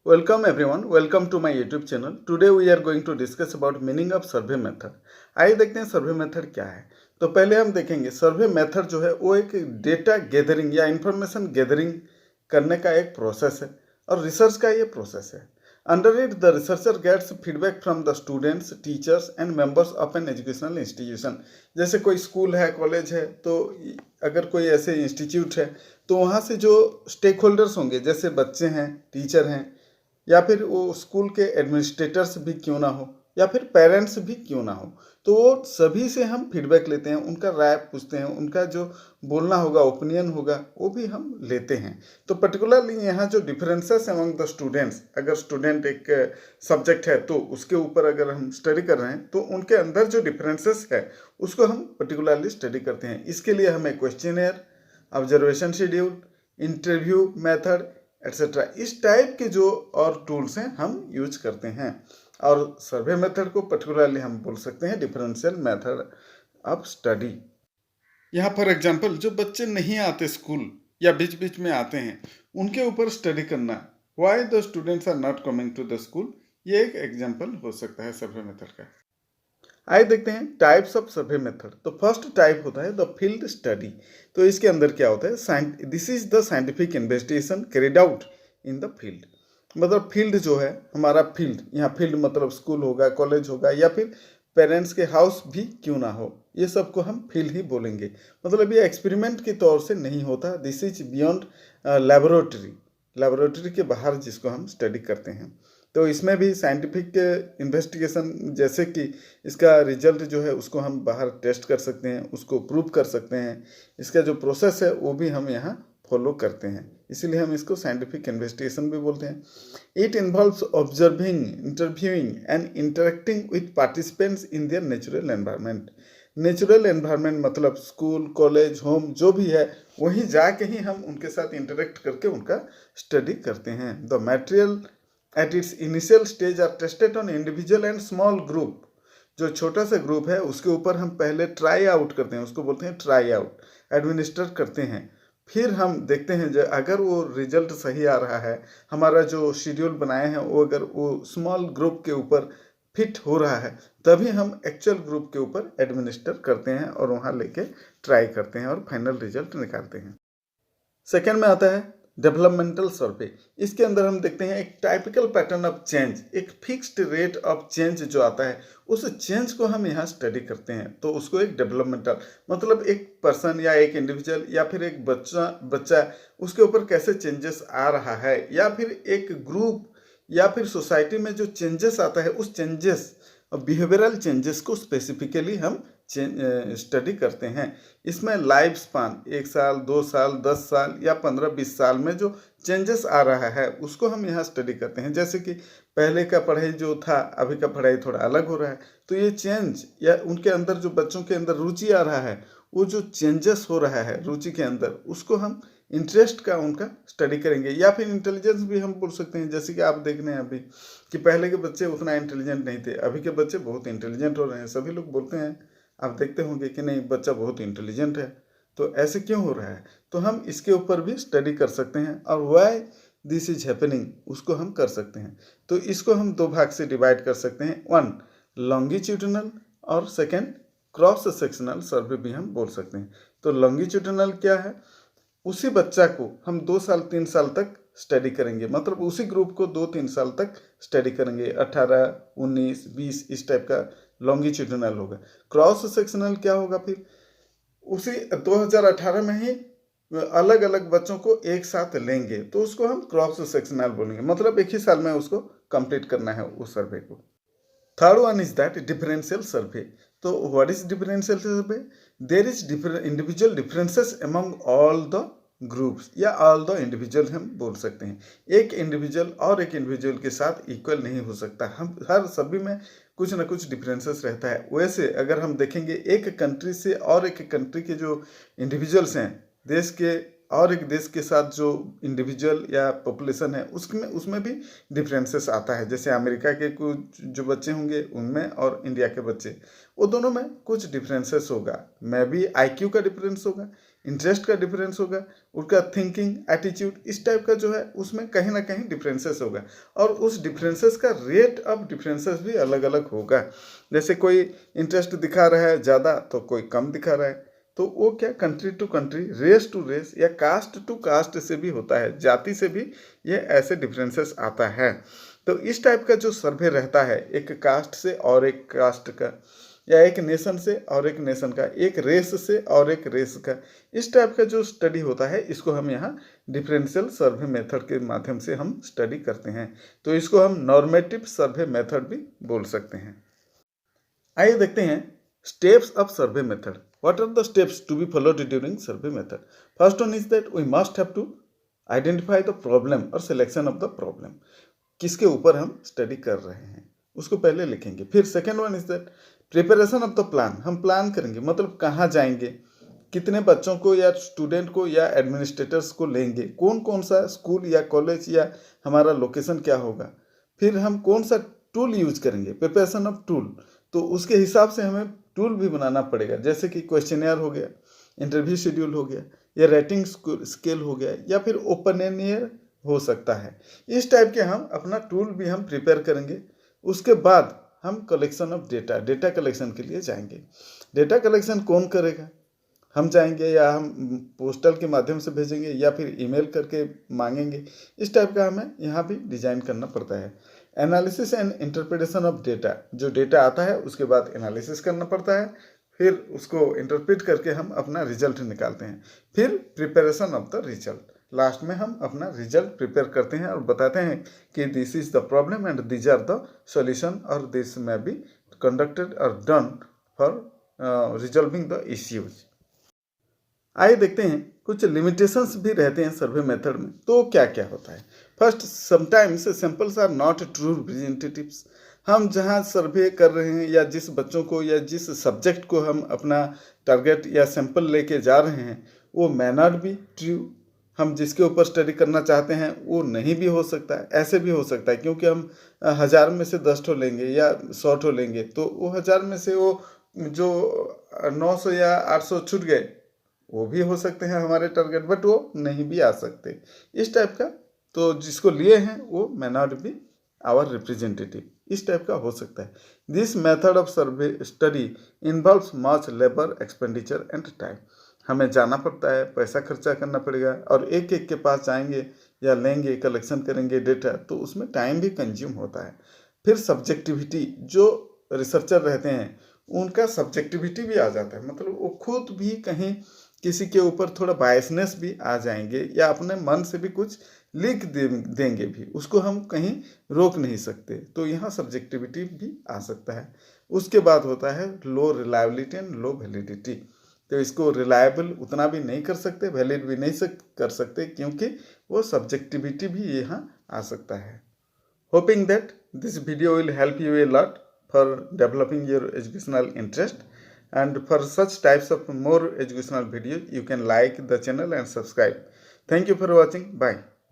Welcome everyone, welcome to my YouTube channel. Today we are going to discuss about meaning of survey method. आइए देखते हैं survey method क्या है। तो पहले हम देखेंगे सर्वे मेथड जो है वो एक डेटा गैदरिंग या इंफॉर्मेशन गैदरिंग करने का एक प्रोसेस है और रिसर्च का ये प्रोसेस है। Under it the researcher gets feedback from the students, teachers and members of an educational institution. जैसे कोई स्कूल है, कॉलेज है, तो अगर कोई ऐसे इंस्टीट्यूट है तो वहाँ से जो स्टेक होल्डर्स होंगे, जैसे बच्चे हैं, टीचर हैं, या फिर वो स्कूल के एडमिनिस्ट्रेटर्स भी क्यों ना हो, या फिर पेरेंट्स भी क्यों ना हो, तो वो सभी से हम फीडबैक लेते हैं, उनका राय पूछते हैं, उनका जो बोलना होगा, ओपिनियन होगा, वो भी हम लेते हैं। तो पर्टिकुलरली यहाँ जो डिफरेंसेस अमंग द स्टूडेंट्स, अगर स्टूडेंट एक सब्जेक्ट है तो उसके ऊपर अगर हम स्टडी कर रहे हैं तो उनके अंदर जो डिफरेंसेस है उसको हम पर्टिकुलरली स्टडी करते हैं। इसके लिए हमें questionnaire, observation schedule, interview method etcetera इस टाइप के जो और टूल्स हैं हम यूज करते हैं। और सर्वे मेथड को पर्टिकुलरली हम बोल सकते हैं डिफरेंशियल मेथड ऑफ स्टडी। यहाँ फॉर एग्जांपल जो बच्चे नहीं आते स्कूल या बीच बीच में आते हैं उनके ऊपर स्टडी करना, why the students are not coming to the school, ये एक एग्जांपल हो सकता है सर्वे मेथड का। आइए देखते हैं टाइप्स ऑफ सर्वे मेथड। तो फर्स्ट टाइप होता है द फील्ड स्टडी। तो इसके अंदर क्या होता है, this is the scientific investigation carried out in the field. मतलब फील्ड जो है हमारा, फील्ड यहाँ फील्ड मतलब स्कूल होगा, कॉलेज होगा, या फिर पेरेंट्स के हाउस भी क्यों ना हो, ये सबको हम फील्ड ही बोलेंगे। मतलब ये एक्सपेरिमेंट के तौर से नहीं होता, this is beyond laboratory, laboratory के बाहर जिसको हम स्टडी करते हैं। तो इसमें भी साइंटिफिक इन्वेस्टिगेशन, जैसे कि इसका रिजल्ट जो है उसको हम बाहर टेस्ट कर सकते हैं, उसको प्रूव कर सकते हैं, इसका जो प्रोसेस है वो भी हम यहाँ फॉलो करते हैं, इसीलिए हम इसको साइंटिफिक इन्वेस्टिगेशन भी बोलते हैं। It involves observing, interviewing and interacting with participants in their natural environment. Natural environment मतलब स्कूल, कॉलेज, होम जो भी है वहीं जाके ही हम उनके साथ इंटरेक्ट करके उनका स्टडी करते हैं। The material at its initial stage are tested on individual and small group. जो छोटा सा ग्रुप है उसके ऊपर हम पहले ट्राई आउट करते हैं, उसको बोलते हैं ट्राई आउट, एडमिनिस्टर करते हैं। फिर हम देखते हैं जो अगर वो रिजल्ट सही आ रहा है, हमारा जो शेड्यूल बनाए हैं वो अगर वो स्मॉल ग्रुप के ऊपर फिट हो रहा है, तभी हम एक्चुअल ग्रुप के ऊपर एडमिनिस्टर करते हैं और वहाँ लेके ट्राई करते हैं और फाइनल रिजल्ट निकालते हैं। सेकेंड में आता है डेवलपमेंटल सर्वे। इसके अंदर हम देखते हैं एक टाइपिकल पैटर्न ऑफ चेंज, एक फिक्स्ड रेट ऑफ चेंज जो आता है उस चेंज को हम यहाँ स्टडी करते हैं। तो उसको एक डेवलपमेंटल मतलब एक पर्सन या एक इंडिविजुअल या फिर एक बच्चा उसके ऊपर कैसे चेंजेस आ रहा है, या फिर एक ग्रुप या फिर सोसाइटी में जो चेंजेस आता है उस चेंजेस बिहेवियरल चेंजेस को स्पेसिफिकली हम स्टडी करते हैं। इसमें लाइफ स्पान 1 साल, 2 साल, 10 साल या 15-20 साल में जो चेंजेस आ रहा है उसको हम यहाँ स्टडी करते हैं। जैसे कि पहले का पढ़ाई जो था, अभी का पढ़ाई थोड़ा अलग हो रहा है, तो ये चेंज या उनके अंदर जो बच्चों के अंदर रुचि आ रहा है, वो जो चेंजेस हो रहा है रुचि के अंदर, उसको हम इंटरेस्ट का उनका स्टडी करेंगे। या फिर इंटेलिजेंस भी हम बोल सकते हैं। जैसे कि आप देख रहे हैं अभी कि पहले के बच्चे उतना इंटेलिजेंट नहीं थे, अभी के बच्चे बहुत इंटेलिजेंट हो रहे हैं। सभी लोग बोलते हैं, आप देखते होंगे कि नहीं बच्चा बहुत इंटेलिजेंट है, तो ऐसे क्यों हो रहा है, तो हम इसके ऊपर भी स्टडी कर सकते हैं और व्हाई दिस इज हैपनिंग उसको हम कर सकते हैं। तो इसको हम 2 भाग से डिवाइड कर सकते हैं, 1 लॉन्गिट्यूडिनल और सेकेंड क्रॉस सेक्शनल सर्वे भी हम बोल सकते हैं। तो लॉन्गिट्यूडिनल क्या है, उसी बच्चा को हम 2 साल 3 साल तक स्टडी करेंगे, मतलब उसी ग्रुप को 2-3 साल तक स्टडी करेंगे, 18, 19, 20 इस टाइप का लॉन्गिट्यूडिनल होगा। क्रॉस सेक्शनल क्या होगा, फिर उसी 2018 में ही अलग अलग बच्चों को एक साथ लेंगे, तो उसको हम क्रॉस सेक्शनल बोलेंगे, मतलब एक ही साल में उसको कंप्लीट करना है उस सर्वे को। Third one is that differential survey. तो what is differential survey, there is individual differences among all the groups या ऑल द इंडिविजुअल हम बोल सकते हैं। एक इंडिविजुअल और एक इंडिविजुअल के साथ इक्वल नहीं हो सकता, हम हर सभी में कुछ ना कुछ डिफरेंसेस रहता है। वैसे अगर हम देखेंगे एक कंट्री से और एक कंट्री के जो इंडिविजुअल्स हैं, देश के और एक देश के साथ जो इंडिविजुअल या पॉपुलेशन है उसमें भी डिफरेंसेस आता है। जैसे अमेरिका के कुछ जो बच्चे होंगे उनमें और इंडिया के बच्चे, वो दोनों में कुछ डिफरेंसेस होगा। मैं भी आईक्यू का डिफरेंस होगा, इंटरेस्ट का डिफरेंस होगा, उनका थिंकिंग एटीट्यूड इस टाइप का जो है उसमें कहीं ना कहीं डिफरेंसेस होगा, और उस डिफरेंसेस का रेट ऑफ डिफरेंसेस भी अलग अलग होगा। जैसे कोई इंटरेस्ट दिखा रहा है ज़्यादा तो कोई कम दिखा रहा है, तो वो क्या country to country, race to race या कास्ट टू कास्ट से भी होता है, जाति से भी ये ऐसे डिफरेंसेस आता है। तो इस टाइप का जो सर्वे रहता है एक कास्ट से और एक कास्ट का, या एक नेशन से और एक नेशन का, एक रेस से और एक रेस का, इस टाइप का जो स्टडी होता है इसको हम यहाँ डिफरेंशियल सर्वे मेथड के माध्यम से हम स्टडी करते हैं। तो इसको हम नॉर्मेटिव सर्वे मेथड भी बोल सकते हैं। आइए देखते हैं steps of survey method. What are the steps to be followed during survey method? First one is that we must have to identify the problem or selection of the problem. किसके ऊपर हम स्टडी कर रहे हैं उसको पहले लिखेंगे। फिर second one is that preparation of the plan. हम प्लान करेंगे, मतलब कहाँ जाएंगे, कितने बच्चों को या स्टूडेंट को या एडमिनिस्ट्रेटर्स को लेंगे, कौन कौन सा स्कूल या कॉलेज या हमारा लोकेशन क्या होगा, फिर हम कौन सा टूल यूज करेंगे, प्रिपरेशन ऑफ टूल। तो उसके हिसाब से हमें टूल भी बनाना पड़ेगा, जैसे कि क्वेश्चनर हो गया, इंटरव्यू शेड्यूल हो गया, या रेटिंग स्केल हो गया, या फिर ओपिनियन हो सकता है। इस टाइप के हम अपना टूल भी हम प्रिपेयर करेंगे। उसके बाद हम कलेक्शन ऑफ डेटा कलेक्शन के लिए जाएंगे। डेटा कलेक्शन कौन करेगा, हम जाएंगे या हम पोस्टल के माध्यम से भेजेंगे या फिर ईमेल करके मांगेंगे, इस टाइप का हमें यहाँ भी डिजाइन करना पड़ता है। Analysis and interpretation of data, जो डेटा आता है उसके बाद एनालिसिस करना पड़ता है, फिर उसको इंटरप्रेट करके हम अपना रिजल्ट निकालते हैं। फिर preparation of the result, last में हम अपना रिजल्ट प्रिपेयर करते हैं और बताते हैं कि this is the problem and these are the solution, और दिस मे बी कंडक्टेड और done for resolving the issues. आइए देखते हैं कुछ लिमिटेशंस भी रहते हैं सर्वे मेथड में, तो क्या क्या होता है। First, sometimes samples are not true representatives. हम जहाँ सर्वे कर रहे हैं या जिस बच्चों को या जिस सब्जेक्ट को हम अपना टारगेट या सैंपल लेके जा रहे हैं वो may not बी ट्रू। हम जिसके ऊपर स्टडी करना चाहते हैं वो नहीं भी हो सकता है, ऐसे भी हो सकता है, क्योंकि हम 1000 में से 10 ठो लेंगे या 100 ठो लेंगे, तो वो 1000 में से वो जो 900 या 800 छूट गए वो भी हो सकते हैं हमारे टारगेट, बट वो नहीं भी आ सकते, इस टाइप का। तो जिसको लिए हैं वो may not be our representative, इस टाइप का हो सकता है। This method of survey study involves much labour expenditure and time. हमें जाना पड़ता है, पैसा खर्चा करना पड़ेगा, और एक एक के पास जाएंगे या लेंगे, कलेक्शन करेंगे डेटा, तो उसमें टाइम भी कंज्यूम होता है। फिर सब्जेक्टिविटी, जो रिसर्चर रहते हैं उनका सब्जेक्टिविटी भी आ जाता है, मतलब वो खुद भी कहीं किसी के ऊपर थोड़ा बायसनेस भी आ जाएंगे या अपने मन से भी कुछ लिख देंगे भी, उसको हम कहीं रोक नहीं सकते, तो यहाँ सब्जेक्टिविटी भी आ सकता है। उसके बाद होता है लो रिलायबिलिटी एंड लो वैलिडिटी। तो इसको रिलायबल उतना भी नहीं कर सकते, वैलिड भी नहीं कर सकते, क्योंकि वो सब्जेक्टिविटी भी यहाँ आ सकता है। Hoping that this video will help U a lot for developing your educational interest, and for such types of more educational videos you can like the channel and subscribe. Thank you for watching. Bye.